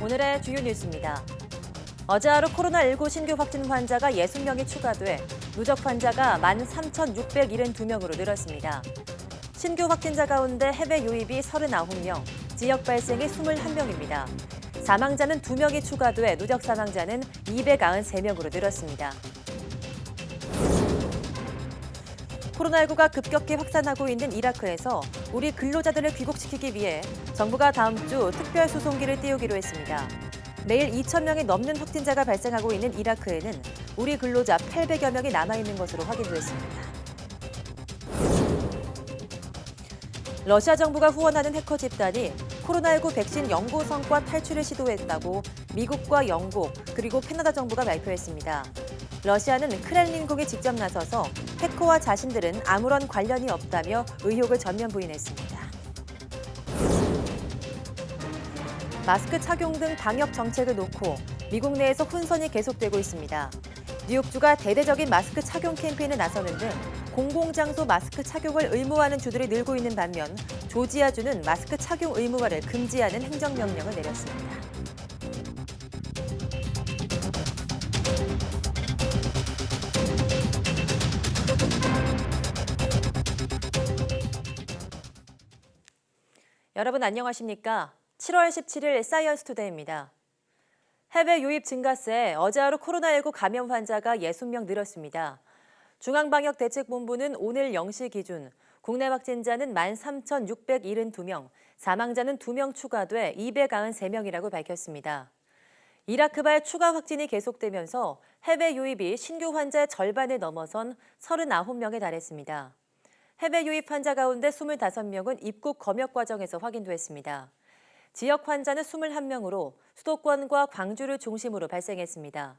오늘의 주요 뉴스입니다. 어제 하루 코로나19 신규 확진 환자가 60명이 추가돼 누적 환자가 13,672명으로 늘었습니다. 신규 확진자 가운데 해외 유입이 39명, 지역 발생이 21명입니다. 사망자는 2명이 추가돼 누적 사망자는 293명으로 늘었습니다. 코로나19가 급격히 확산하고 있는 이라크에서 우리 근로자들을 귀국시키기 위해 정부가 다음 주 특별 수송기를 띄우기로 했습니다. 매일 2,000명이 넘는 확진자가 발생하고 있는 이라크에는 우리 근로자 800여 명이 남아있는 것으로 확인됐습니다. 러시아 정부가 후원하는 해커 집단이 코로나19 백신 연구 성과 탈취를 시도했다고 미국과 영국 그리고 캐나다 정부가 발표했습니다. 러시아는 크렘린궁이 직접 나서서 해커와 자신들은 아무런 관련이 없다며 의혹을 전면 부인했습니다. 마스크 착용 등 방역 정책을 놓고 미국 내에서 혼선이 계속되고 있습니다. 뉴욕주가 대대적인 마스크 착용 캠페인에 나서는 등 공공장소 마스크 착용을 의무화하는 주들이 늘고 있는 반면 조지아주는 마스크 착용 의무화를 금지하는 행정명령을 내렸습니다. 여러분 안녕하십니까? 7월 17일 사이언스 투데이입니다. 해외 유입 증가세 어제 하루 코로나19 감염 환자가 60명 늘었습니다. 중앙방역대책본부는 오늘 0시 기준 국내 확진자는 13,672명, 사망자는 2명 추가돼 293명이라고 밝혔습니다. 이라크발 추가 확진이 계속되면서 해외 유입이 신규 환자의 절반을 넘어선 39명에 달했습니다. 해외 유입 환자 가운데 25명은 입국 검역 과정에서 확인됐습니다. 지역 환자는 21명으로 수도권과 광주를 중심으로 발생했습니다.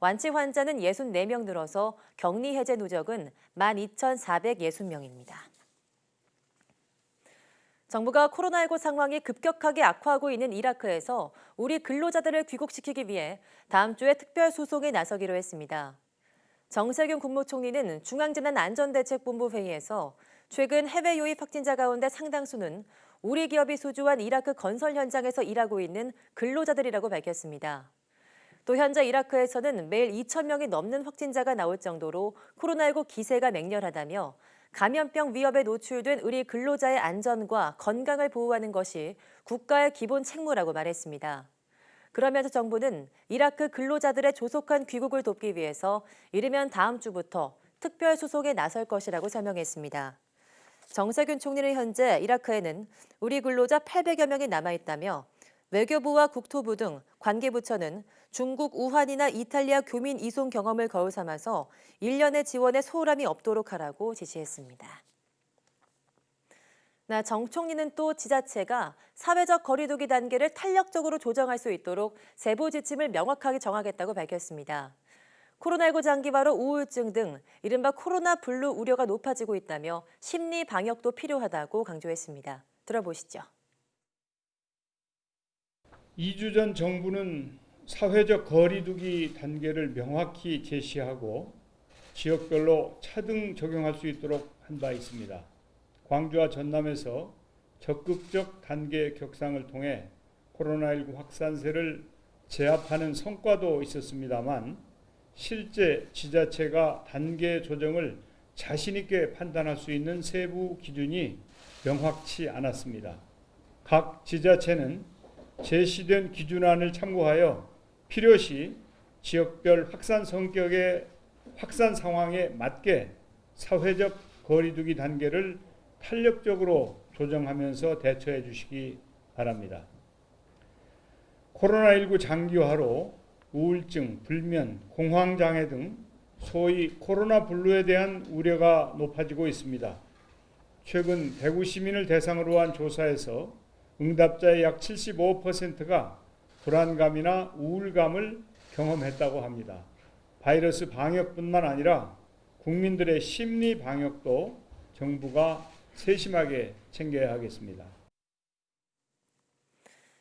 완치 환자는 64명 늘어서 격리 해제 누적은 12,460명입니다. 정부가 코로나19 상황이 급격하게 악화하고 있는 이라크에서 우리 근로자들을 귀국시키기 위해 다음 주에 특별 수송에 나서기로 했습니다. 정세균 국무총리는 중앙재난안전대책본부 회의에서 최근 해외 유입 확진자 가운데 상당수는 우리 기업이 수주한 이라크 건설 현장에서 일하고 있는 근로자들이라고 밝혔습니다. 또 현재 이라크에서는 매일 2,000명이 넘는 확진자가 나올 정도로 코로나19 기세가 맹렬하다며 감염병 위협에 노출된 우리 근로자의 안전과 건강을 보호하는 것이 국가의 기본 책무라고 말했습니다. 그러면서 정부는 이라크 근로자들의 조속한 귀국을 돕기 위해서 이르면 다음 주부터 특별 수송에 나설 것이라고 설명했습니다. 정세균 총리는 현재 이라크에는 우리 근로자 800여 명이 남아있다며 외교부와 국토부 등 관계부처는 중국 우한이나 이탈리아 교민 이송 경험을 거울 삼아서 일련의 지원에 소홀함이 없도록 하라고 지시했습니다. 정 총리는 또 지자체가 사회적 거리두기 단계를 탄력적으로 조정할 수 있도록 세부 지침을 명확하게 정하겠다고 밝혔습니다. 코로나19 장기화로 우울증 등 이른바 코로나 블루 우려가 높아지고 있다며 심리 방역도 필요하다고 강조했습니다. 들어보시죠. 2주 전 정부는 사회적 거리두기 단계를 명확히 제시하고 지역별로 차등 적용할 수 있도록 한 바 있습니다. 광주와 전남에서 적극적 단계 격상을 통해 코로나19 확산세를 제압하는 성과도 있었습니다만 실제 지자체가 단계 조정을 자신 있게 판단할 수 있는 세부 기준이 명확치 않았습니다. 각 지자체는 제시된 기준안을 참고하여 필요시 지역별 확산 성격의 확산 상황에 맞게 사회적 거리두기 단계를 탄력적으로 조정하면서 대처해 주시기 바랍니다. 코로나19 장기화로 우울증, 불면, 공황장애 등 소위 코로나 블루에 대한 우려가 높아지고 있습니다. 최근 대구 시민을 대상으로 한 조사에서 응답자의 약 75%가 불안감이나 우울감을 경험했다고 합니다. 바이러스 방역뿐만 아니라 국민들의 심리 방역도 정부가 세심하게 챙겨야 하겠습니다.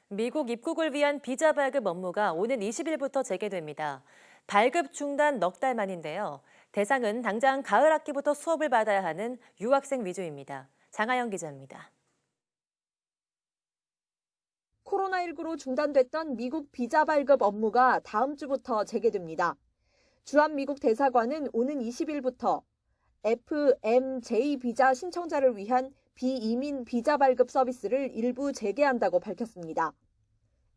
미국 입국을 위한 비자 발급 업무가 오는 20일부터 재개됩니다. 발급 중단 넉 달 만인데요. 대상은 당장 가을 학기부터 수업을 받아야 하는 유학생 위주입니다. 장하영 기자입니다. 코로나19로 중단됐던 미국 비자 발급 업무가 다음 주부터 재개됩니다. 주한 미국 대사관은 오는 20일부터 FMJ 비자 신청자를 위한 비이민 비자 발급 서비스를 일부 재개한다고 밝혔습니다.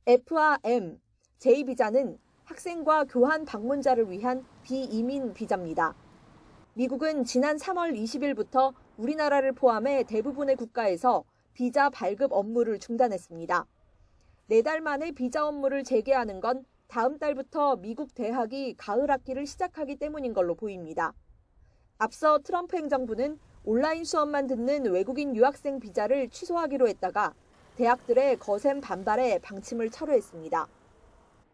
F와 M, J 비자는 학생과 교환 방문자를 위한 비이민 비자입니다. 미국은 지난 3월 20일부터 우리나라를 포함해 대부분의 국가에서 비자 발급 업무를 중단했습니다. 4달 만에 비자 업무를 재개하는 건 다음 달부터 미국 대학이 가을 학기를 시작하기 때문인 걸로 보입니다. 앞서 트럼프 행정부는 온라인 수업만 듣는 외국인 유학생 비자를 취소하기로 했다가 대학들의 거센 반발에 방침을 철회했습니다.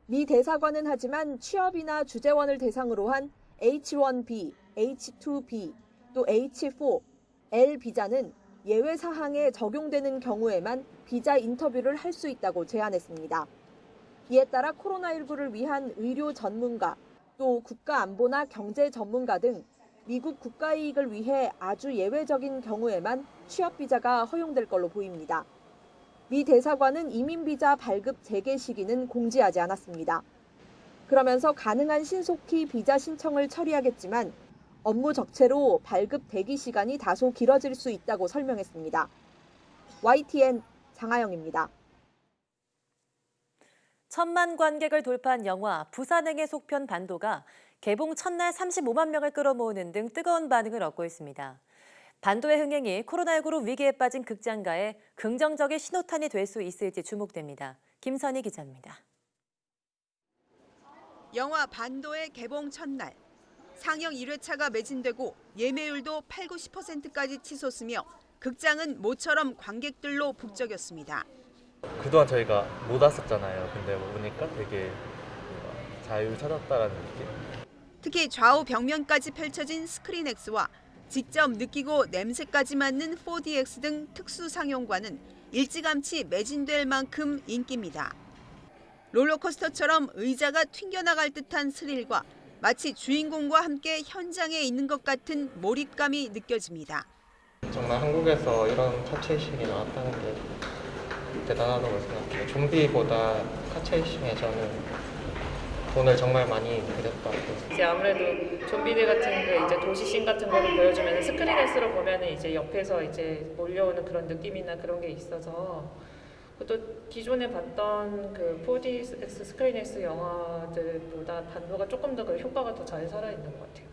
미 대사관은 하지만 취업이나 주재원을 대상으로 한 H-1B, H-2B, 또 H-4L 비자는 예외 사항에 적용되는 경우에만 비자 인터뷰를 할 수 있다고 제안했습니다. 이에 따라 코로나19를 위한 의료 전문가, 또 국가 안보나 경제 전문가 등 미국 국가 이익을 위해 아주 예외적인 경우에만 취업 비자가 허용될 걸로 보입니다. 미 대사관은 이민 비자 발급 재개 시기는 공지하지 않았습니다. 그러면서 가능한 신속히 비자 신청을 처리하겠지만 업무 적체로 발급 대기 시간이 다소 길어질 수 있다고 설명했습니다. YTN 장하영입니다. 1,000만 관객을 돌파한 영화 부산행의 속편 반도가 개봉 첫날 35만 명을 끌어모으는 등 뜨거운 반응을 얻고 있습니다. 반도의 흥행이 코로나19로 위기에 빠진 극장가에 긍정적인 신호탄이 될 수 있을지 주목됩니다. 김선희 기자입니다. 영화 반도의 개봉 첫날, 상영 1회차가 매진되고 예매율도 80~90%까지 치솟으며 극장은 모처럼 관객들로 북적였습니다. 그동안 저희가 못 왔었잖아요. 근데 오니까 되게 자유를 찾았다라는 느낌? 특히 좌우 벽면까지 펼쳐진 스크린X와 직접 느끼고 냄새까지 맡는 4DX 등 특수 상용관은 일찌감치 매진될 만큼 인기입니다. 롤러코스터처럼 의자가 튕겨나갈 듯한 스릴과 마치 주인공과 함께 현장에 있는 것 같은 몰입감이 느껴집니다. 정말 한국에서 이런 카체이싱이 나왔다는 게 대단하다고 생각해요. 좀비보다 카체이싱에 저는 돈을 정말 많이 들였다고. 이제 아무래도 좀비들 같은 그 이제 도시씬 같은 거를 보여주면 스크린X로 보면은 이제 옆에서 이제 몰려오는 그런 느낌이나 그런 게 있어서 또 기존에 봤던 그 4DX 스크린X 영화들보다 반도가 조금 더 그 효과가 더 잘 살아있는 것 같아요.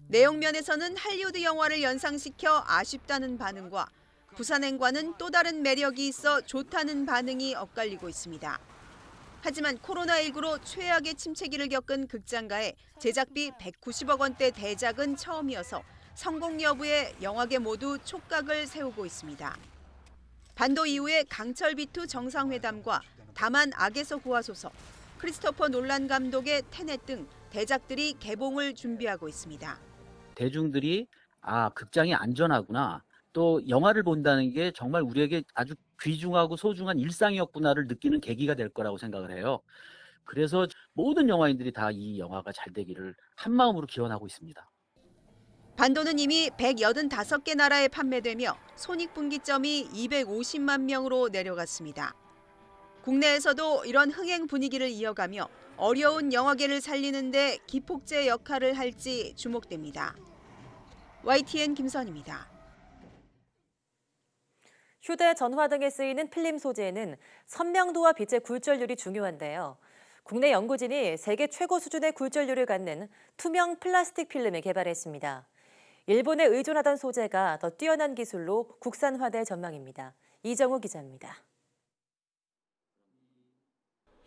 내용면에서는 할리우드 영화를 연상시켜 아쉽다는 반응과 부산행과는 또 다른 매력이 있어 좋다는 반응이 엇갈리고 있습니다. 하지만 코로나19로 최악의 침체기를 겪은 극장가에 제작비 190억 원대 대작은 처음이어서 성공 여부에 영화계 모두 촉각을 세우고 있습니다. 반도 이후에 강철 B2 정상회담과 다만 악에서 구하소서, 크리스토퍼 놀란 감독의 테넷 등 대작들이 개봉을 준비하고 있습니다. 대중들이 극장이 안전하구나, 또 영화를 본다는 게 정말 우리에게 아주 귀중하고 소중한 일상이었구나를 느끼는 계기가 될 거라고 생각을 해요. 그래서 모든 영화인들이 다 이 영화가 잘 되기를 한마음으로 기원하고 있습니다. 반도는 이미 185개 나라에 판매되며 손익분기점이 250만 명으로 내려갔습니다. 국내에서도 이런 흥행 분위기를 이어가며 어려운 영화계를 살리는 데 기폭제 역할을 할지 주목됩니다. YTN 김선희입니다. 휴대전화 등에 쓰이는 필름 소재에는 선명도와 빛의 굴절률이 중요한데요. 국내 연구진이 세계 최고 수준의 굴절률을 갖는 투명 플라스틱 필름을 개발했습니다. 일본에 의존하던 소재가 더 뛰어난 기술로 국산화될 전망입니다. 이정우 기자입니다.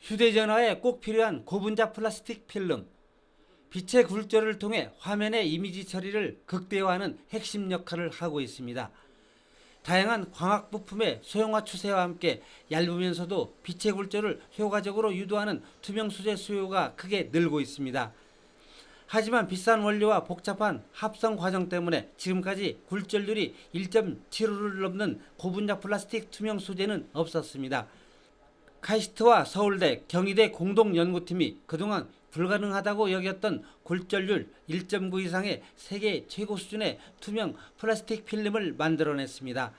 휴대전화에 꼭 필요한 고분자 플라스틱 필름. 빛의 굴절을 통해 화면의 이미지 처리를 극대화하는 핵심 역할을 하고 있습니다. 다양한 광학 부품의 소형화 추세와 함께 얇으면서도 빛의 굴절을 효과적으로 유도하는 투명 소재 수요가 크게 늘고 있습니다. 하지만 비싼 원료와 복잡한 합성 과정 때문에 지금까지 굴절률이 1.75를 넘는 고분자 플라스틱 투명 소재는 없었습니다. 카이스트와 서울대, 경희대 공동연구팀이 그동안 불가능하다고 여겼던 굴절률 1.9 이상의 세계 최고 수준의 투명 플라스틱 필름을 만들어냈습니다.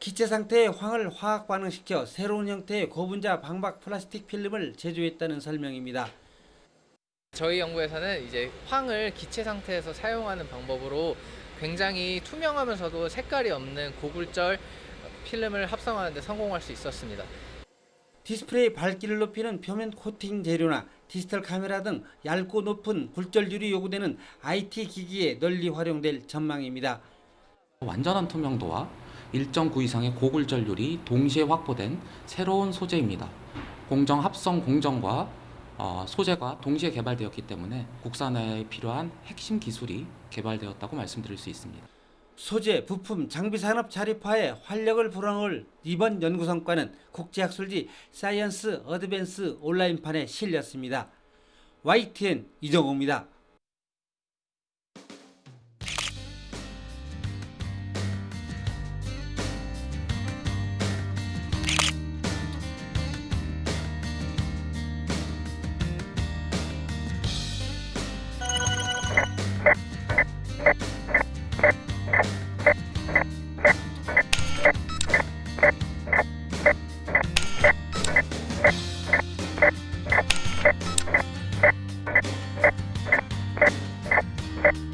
기체 상태의 황을 화학 반응시켜 새로운 형태의 고분자 방박 플라스틱 필름을 제조했다는 설명입니다. 저희 연구에서는 이제 황을 기체 상태에서 사용하는 방법으로 굉장히 투명하면서도 색깔이 없는 고굴절 필름을 합성하는 데 성공할 수 있었습니다. 디스플레이 밝기를 높이는 표면 코팅 재료나 디지털 카메라 등 얇고 높은 굴절률이 요구되는 IT 기기에 널리 활용될 전망입니다. 완전한 투명도와 일정 구 이상의 고굴절률이 동시에 확보된 새로운 소재입니다. 공정 합성 공정과 소재가 동시에 개발되었기 때문에 국산화에 필요한 핵심 기술이 개발되었다고 말씀드릴 수 있습니다. 소재, 부품, 장비 산업 자립화에 활력을 불어넣을 이번 연구 성과는 국제학술지 사이언스 어드밴스 온라인판에 실렸습니다. YTN 이정호입니다.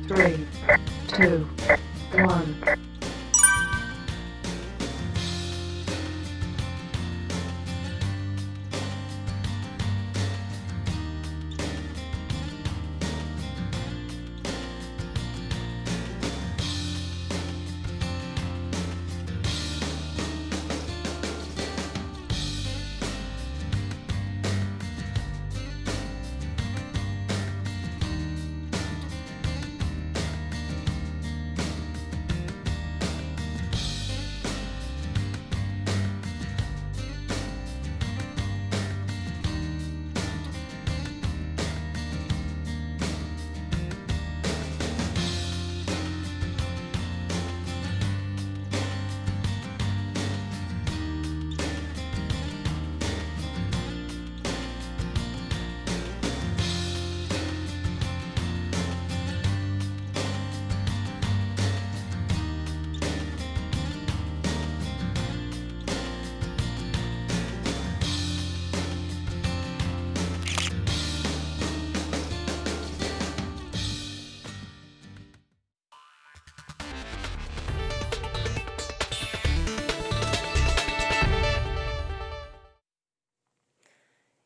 Three, two, one.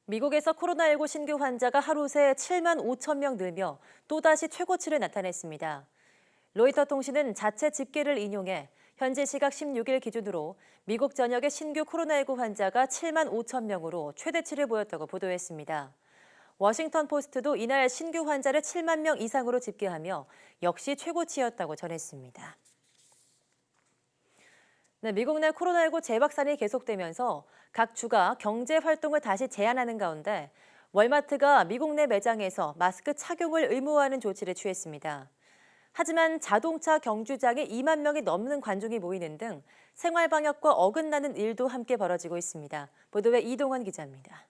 미국에서 코로나19 신규 환자가 하루 새 7만 5천 명 늘며 또다시 최고치를 나타냈습니다. 로이터 통신은 자체 집계를 인용해 현지 시각 16일 기준으로 미국 전역의 신규 코로나19 환자가 7만 5천 명으로 최대치를 보였다고 보도했습니다. 워싱턴 포스트도 이날 신규 환자를 7만 명 이상으로 집계하며 역시 최고치였다고 전했습니다. 네, 미국 내 코로나19 재확산이 계속되면서 각 주가 경제 활동을 다시 제한하는 가운데 월마트가 미국 내 매장에서 마스크 착용을 의무화하는 조치를 취했습니다. 하지만 자동차 경주장에 2만 명이 넘는 관중이 모이는 등 생활 방역과 어긋나는 일도 함께 벌어지고 있습니다. 보도에 이동환 기자입니다.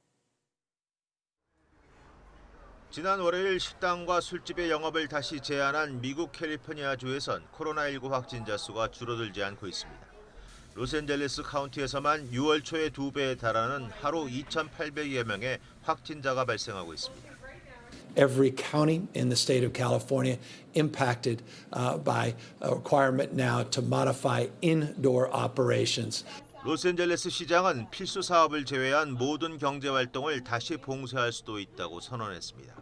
지난 월요일 식당과 술집의 영업을 다시 제한한 미국 캘리포니아주에선 코로나19 확진자 수가 줄어들지 않고 있습니다. 로스앤젤레스 카운티에서만 6월 초에 2배에 달하는 하루 2,800여 명의 확진자가 발생하고 있습니다. Every county in the state of California impacted by a requirement now to modify indoor operations. 로스앤젤레스 시장은 필수 사업을 제외한 모든 경제 활동을 다시 봉쇄할 수도 있다고 선언했습니다.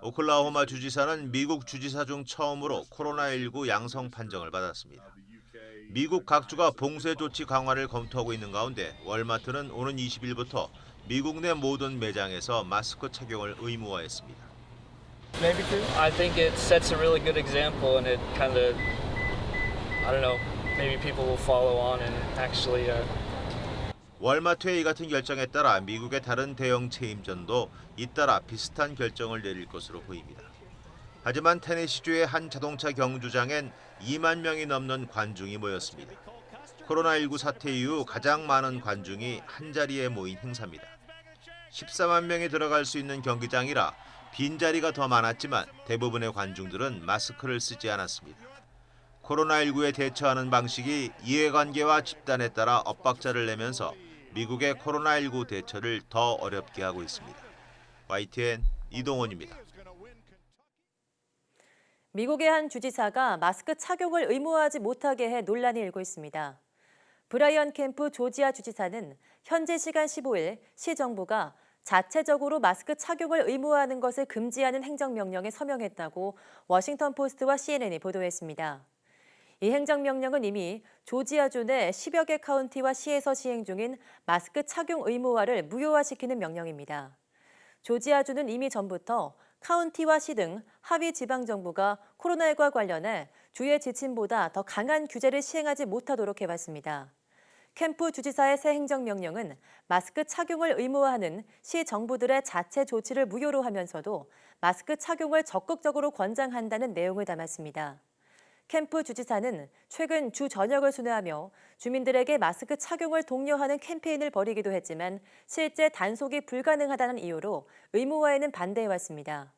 오클라호마 주지사는 미국 주지사 중 처음으로 코로나19 양성 판정을 받았습니다. 미국 각 주가 봉쇄 조치 강화를 검토하고 있는 가운데 월마트는 오는 20일부터 미국 내 모든 매장에서 마스크 착용을 의무화했습니다. I think it sets a really good example and it kind of, I don't know, maybe people will follow on and actually 월마트의 이 같은 결정에 따라 미국의 다른 대형 체인점도 잇따라 비슷한 결정을 내릴 것으로 보입니다. 하지만 테네시주의 한 자동차 경주장엔 2만 명이 넘는 관중이 모였습니다. 코로나19 사태 이후 가장 많은 관중이 한자리에 모인 행사입니다. 14만 명이 들어갈 수 있는 경기장이라 빈자리가 더 많았지만 대부분의 관중들은 마스크를 쓰지 않았습니다. 코로나19에 대처하는 방식이 이해관계와 집단에 따라 엇박자를 내면서 미국의 코로나19 대처를 더 어렵게 하고 있습니다. YTN 이동원입니다. 미국의 한 주지사가 마스크 착용을 의무화하지 못하게 해 논란이 일고 있습니다. 브라이언 캠프 조지아 주지사는 현지 시간 15일 시 정부가 자체적으로 마스크 착용을 의무화하는 것을 금지하는 행정명령에 서명했다고 워싱턴 포스트와 CNN이 보도했습니다. 이 행정명령은 이미 조지아주 내 10여 개 카운티와 시에서 시행 중인 마스크 착용 의무화를 무효화시키는 명령입니다. 조지아주는 이미 전부터 카운티와 시 등 하위 지방정부가 코로나19와 관련해 주의 지침보다 더 강한 규제를 시행하지 못하도록 해왔습니다. 캠프 주지사의 새 행정명령은 마스크 착용을 의무화하는 시 정부들의 자체 조치를 무효로 하면서도 마스크 착용을 적극적으로 권장한다는 내용을 담았습니다. 캠프 주지사는 최근 주 전역을 순회하며 주민들에게 마스크 착용을 독려하는 캠페인을 벌이기도 했지만 실제 단속이 불가능하다는 이유로 의무화에는 반대해왔습니다.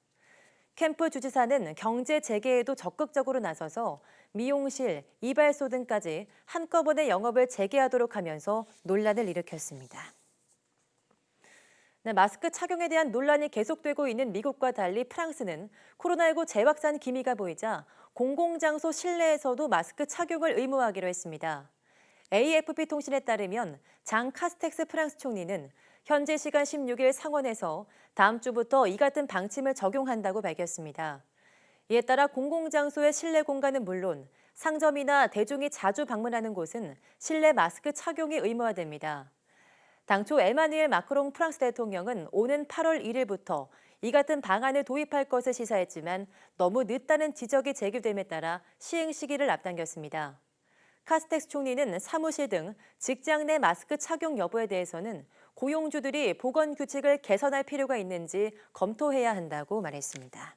캠프 주지사는 경제 재개에도 적극적으로 나서서 미용실, 이발소 등까지 한꺼번에 영업을 재개하도록 하면서 논란을 일으켰습니다. 네, 마스크 착용에 대한 논란이 계속되고 있는 미국과 달리 프랑스는 코로나19 재확산 기미가 보이자 공공장소 실내에서도 마스크 착용을 의무화하기로 했습니다. AFP 통신에 따르면 장 카스텍스 프랑스 총리는 현지 시간 16일 상원에서 다음 주부터 이 같은 방침을 적용한다고 밝혔습니다. 이에 따라 공공장소의 실내 공간은 물론 상점이나 대중이 자주 방문하는 곳은 실내 마스크 착용이 의무화됩니다. 당초 에마누엘 마크롱 프랑스 대통령은 오는 8월 1일부터 이 같은 방안을 도입할 것을 시사했지만 너무 늦다는 지적이 제기됨에 따라 시행 시기를 앞당겼습니다. 카스텍스 총리는 사무실 등 직장 내 마스크 착용 여부에 대해서는 고용주들이 보건 규칙을 개선할 필요가 있는지 검토해야 한다고 말했습니다.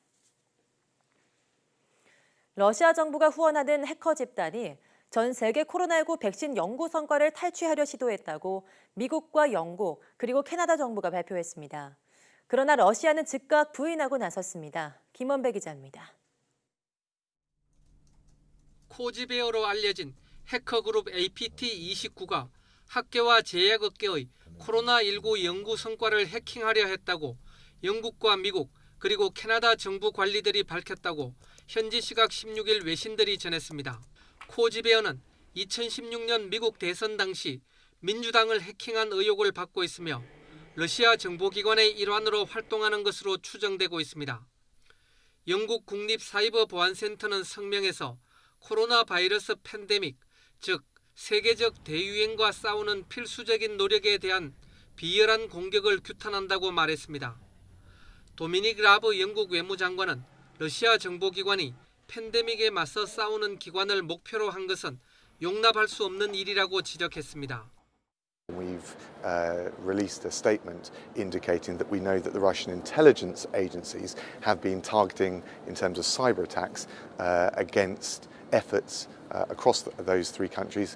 러시아 정부가 후원하는 해커 집단이 전 세계 코로나19 백신 연구 성과를 탈취하려 시도했다고 미국과 영국 그리고 캐나다 정부가 발표했습니다. 그러나 러시아는 즉각 부인하고 나섰습니다. 김원배 기자입니다. 코지베어로 알려진 해커그룹 APT29가 학계와 제약업계의 코로나19 연구 성과를 해킹하려 했다고 영국과 미국 그리고 캐나다 정부 관리들이 밝혔다고 현지 시각 16일 외신들이 전했습니다. 코지베어는 2016년 미국 대선 당시 민주당을 해킹한 의혹을 받고 있으며 러시아 정보기관의 일환으로 활동하는 것으로 추정되고 있습니다. 영국 국립사이버보안센터는 성명에서 코로나 바이러스 팬데믹, 즉 세계적 대유행과 싸우는 필수적인 노력에 대한 비열한 공격을 규탄한다고 말했습니다. 도미닉 라브 영국 외무장관은 러시아 정보기관이 팬데믹에 맞서 싸우는 기관을 목표로 한 것은 용납할 수 없는 일이라고 지적했습니다. We've released a statement indicating that we know that the Russian intelligence agencies have been targeting, in terms of cyber attacks, against efforts across those three countries.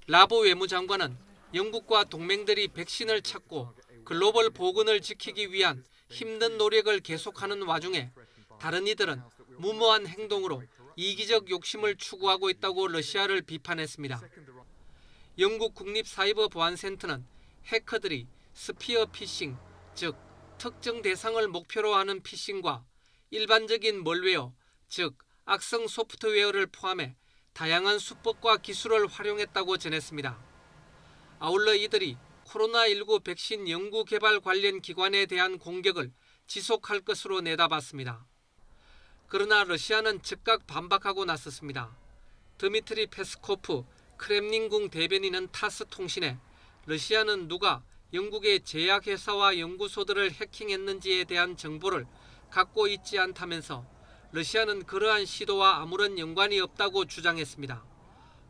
라브 외무장관은 영국과 동맹들이 백신을 찾고 글로벌 보건을 지키기 위한 힘든 노력을 계속하는 와중에 다른 이들은 무모한 행동으로 이기적 욕심을 추구하고 있다고 러시아를 비판했습니다. 영국 국립사이버보안센터는 해커들이 스피어 피싱, 즉 특정 대상을 목표로 하는 피싱과 일반적인 멀웨어, 즉 악성 소프트웨어를 포함해 다양한 수법과 기술을 활용했다고 전했습니다. 아울러 이들이 코로나19 백신 연구 개발 관련 기관에 대한 공격을 지속할 것으로 내다봤습니다. 그러나 러시아는 즉각 반박하고 나섰습니다. 드미트리 페스코프 크렘린궁 대변인은 타스 통신에 러시아는 누가 영국의 제약회사와 연구소들을 해킹했는지에 대한 정보를 갖고 있지 않다면서 러시아는 그러한 시도와 아무런 연관이 없다고 주장했습니다.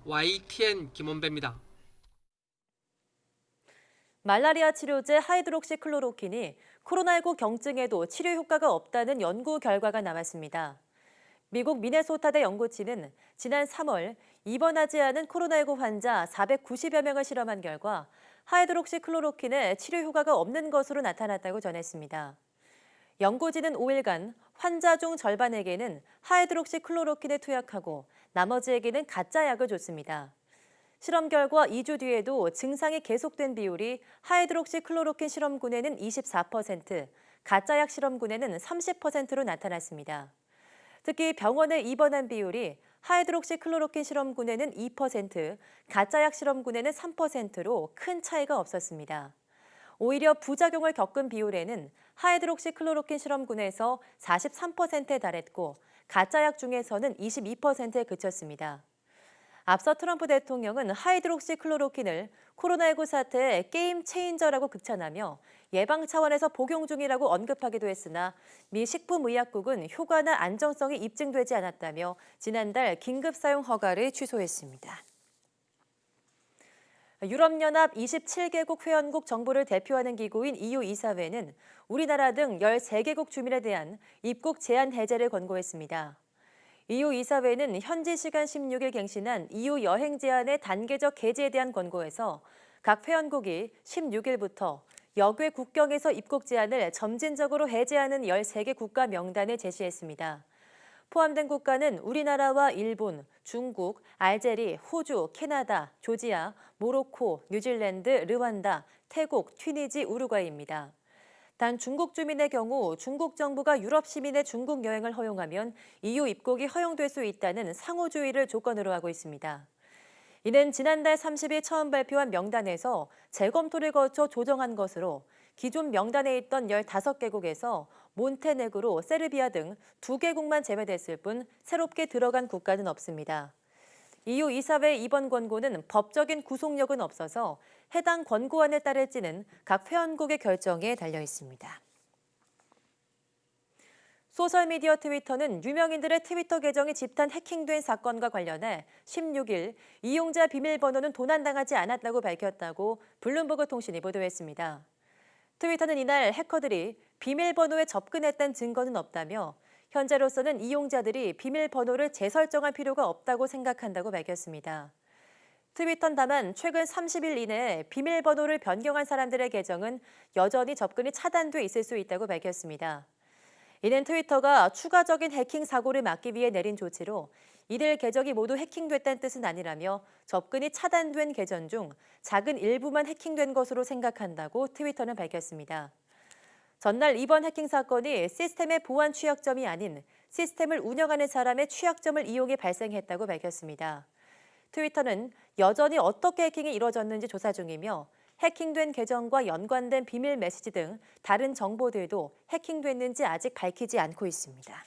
YTN 김원배입니다. 말라리아 치료제 하이드록시클로로킨이 코로나19 경증에도 치료 효과가 없다는 연구 결과가 나왔습니다. 미국 미네소타대 연구진은 지난 3월 입원하지 않은 코로나19 환자 490여 명을 실험한 결과 하이드록시클로로킨의 치료 효과가 없는 것으로 나타났다고 전했습니다. 연구진은 5일간 환자 중 절반에게는 하이드록시클로로킨을 투약하고 나머지에게는 가짜 약을 줬습니다. 실험 결과 2주 뒤에도 증상이 계속된 비율이 하이드록시클로로킨 실험군에는 24%, 가짜약 실험군에는 30%로 나타났습니다. 특히 병원에 입원한 비율이 하이드록시클로로킨 실험군에는 2%, 가짜약 실험군에는 3%로 큰 차이가 없었습니다. 오히려 부작용을 겪은 비율에는 하이드록시클로로킨 실험군에서 43%에 달했고 가짜약 중에서는 22%에 그쳤습니다. 앞서 트럼프 대통령은 하이드록시클로로킨을 코로나19 사태의 게임 체인저라고 극찬하며 예방 차원에서 복용 중이라고 언급하기도 했으나 미 식품의약국은 효과나 안정성이 입증되지 않았다며 지난달 긴급 사용 허가를 취소했습니다. 유럽연합 27개국 회원국 정부를 대표하는 기구인 EU 이사회는 우리나라 등 13개국 주민에 대한 입국 제한 해제를 권고했습니다. EU 이사회는 현지 시간 16일 갱신한 EU 여행 제한의 단계적 개지에 대한 권고에서 각 회원국이 16일부터 역외 국경에서 입국 제한을 점진적으로 해제하는 13개 국가 명단을 제시했습니다. 포함된 국가는 우리나라와 일본, 중국, 알제리, 호주, 캐나다, 조지아, 모로코, 뉴질랜드, 르완다, 태국, 튀니지, 우루과이입니다. 단 중국 주민의 경우 중국 정부가 유럽 시민의 중국 여행을 허용하면 EU 입국이 허용될 수 있다는 상호주의를 조건으로 하고 있습니다. 이는 지난달 30일 처음 발표한 명단에서 재검토를 거쳐 조정한 것으로 기존 명단에 있던 15개국에서 몬테네그로, 세르비아 등 2개국만 제외됐을 뿐 새롭게 들어간 국가는 없습니다. EU 이사회 이번 권고는 법적인 구속력은 없어서 해당 권고안에 따를지는 각 회원국의 결정에 달려 있습니다. 소셜미디어 트위터는 유명인들의 트위터 계정이 집단 해킹된 사건과 관련해 16일 이용자 비밀번호는 도난당하지 않았다고 밝혔다고 블룸버그 통신이 보도했습니다. 트위터는 이날 해커들이 비밀번호에 접근했다는 증거는 없다며 현재로서는 이용자들이 비밀번호를 재설정할 필요가 없다고 생각한다고 밝혔습니다. 트위터는 다만 최근 30일 이내에 비밀번호를 변경한 사람들의 계정은 여전히 접근이 차단돼 있을 수 있다고 밝혔습니다. 이는 트위터가 추가적인 해킹 사고를 막기 위해 내린 조치로 이들 계정이 모두 해킹됐다는 뜻은 아니라며 접근이 차단된 계정 중 작은 일부만 해킹된 것으로 생각한다고 트위터는 밝혔습니다. 전날 이번 해킹 사건이 시스템의 보안 취약점이 아닌 시스템을 운영하는 사람의 취약점을 이용해 발생했다고 밝혔습니다. 트위터는 여전히 어떻게 해킹이 이뤄졌는지 조사 중이며 해킹된 계정과 연관된 비밀 메시지 등 다른 정보들도 해킹됐는지 아직 밝히지 않고 있습니다.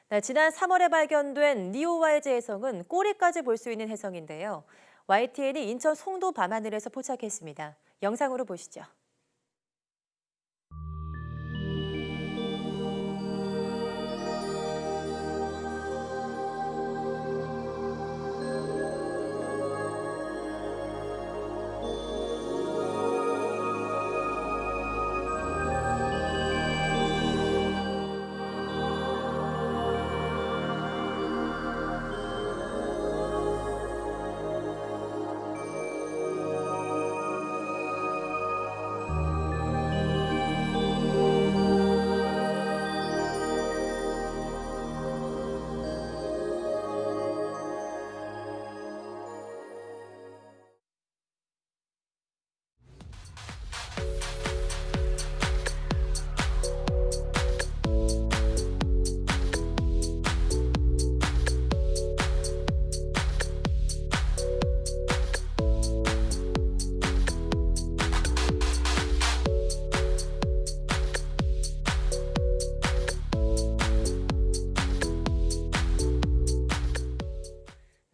네, 지난 3월에 발견된 니오와의 혜성은 꼬리까지 볼 수 있는 혜성인데요. YTN이 인천 송도 밤하늘에서 포착했습니다. 영상으로 보시죠.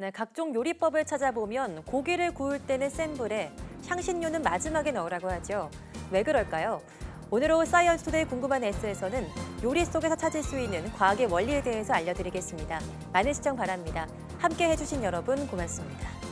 네, 각종 요리법을 찾아보면 고기를 구울 때는 센 불에, 향신료는 마지막에 넣으라고 하죠. 왜 그럴까요? 오늘 오후 사이언스 투데이 궁금한 S에서는 요리 속에서 찾을 수 있는 과학의 원리에 대해서 알려드리겠습니다. 많은 시청 바랍니다. 함께 해주신 여러분 고맙습니다.